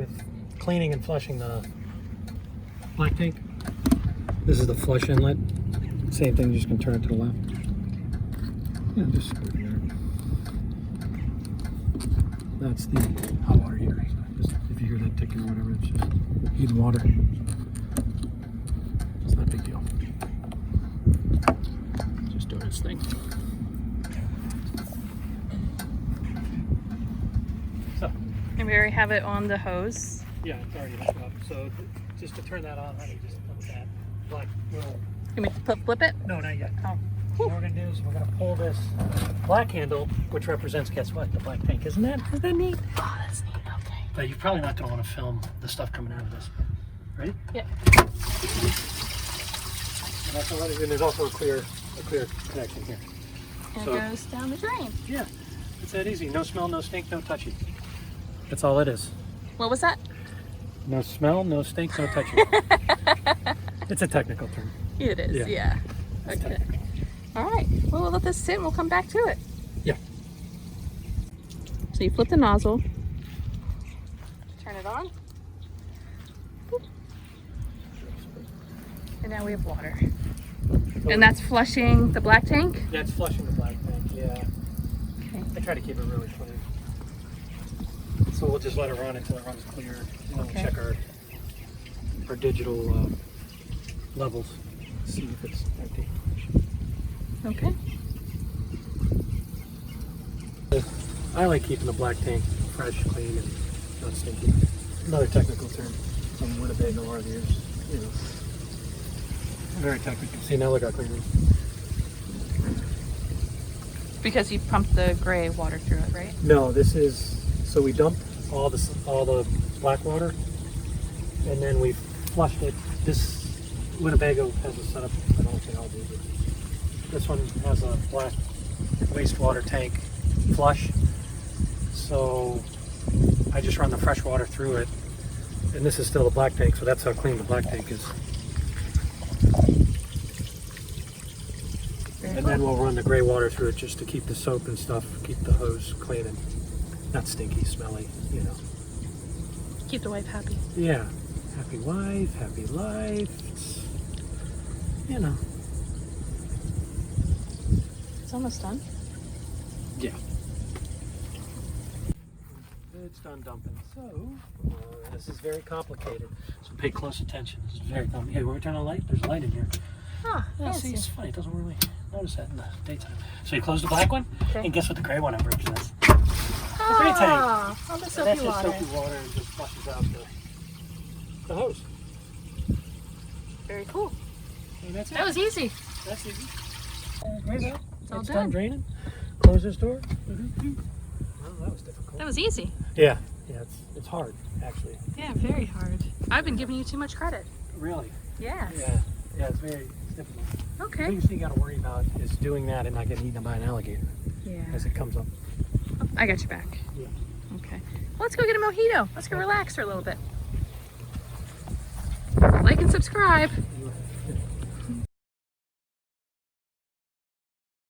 with cleaning and flushing the black tank. This is the flush inlet. Same thing, you're just gonna turn it to the left. Yeah, just squirt here. That's the hot water heater. Just, if you hear that ticking or whatever, it's just heating water. It's not a big deal. Just doing its thing. So. And we already have it on the hose. Yeah, it's already hooked up. So just to turn that on, honey, just put that black little. You mean flip it? No, not yet. Oh. So what we're gonna do is we're gonna pull this black handle, which represents, guess what? The black tank. Isn't that neat? Oh, that's neat. Okay. But you probably not gonna want to film the stuff coming out of this. Ready? Yeah. And, and there's also a clear connection here. And So- it goes down the drain. Yeah, it's that easy. No smell, no stink, no touchy. That's all it is. What was that? No smell, no stink, no touchy. It's a technical term. It is, yeah. It's Okay. technical. All right. Well, we'll let this sit and we'll come back to it. Yeah. So you flip the nozzle. Turn it on. Boop. And now we have water. And that's flushing the black tank? That's flushing the black tank, yeah. Okay. I try to keep it really clean. So we'll just let it run until it runs clear. And then Okay. we'll check our digital levels. See if it's empty. Okay. I like keeping the black tank fresh, clean, and not stinky. Another technical term from WinnebagoRVers. You know, very technical. See, now look how clean it is. Because you pumped the gray water through it, right? No, this is, so we dumped all the black water, and then we flushed it. This Winnebago has a setup, I don't think I'll do it. This one has a black wastewater tank flush, so I just run the fresh water through it, and this is still the black tank, so that's how clean the black tank is. And then we'll run the gray water through it just to keep the soap and stuff, keep the hose clean and not stinky, smelly, you know. Keep the wife happy. Yeah, happy wife, happy life. It's, you know. It's almost done. Yeah. It's done dumping. So, this is very complicated. So pay close attention. This is very complicated. Hey, when we turn on the light, there's a light in here. Ah, Yeah, see, fancy. it's funny. It doesn't really notice that in the daytime. So you close the black one, Okay. and guess what the gray one represents? The gray tank. Ah, all the And soapy that's just water. soapy water and just flushes out the hose. Very cool. And that's it. That was easy. That's easy. Right out. It's all It's done. done draining. Close this door. Well, that was difficult. That was easy. Yeah, it's hard actually. Yeah, very hard. I've been giving you too much credit. Really? Yes. Yeah, it's difficult. The Okay. biggest thing you got to worry about is doing that and not getting eaten by an alligator Yeah. as it comes up. I got your back. Yeah. Okay. Well, let's go get a mojito. Let's go relax for a little bit. Like and subscribe.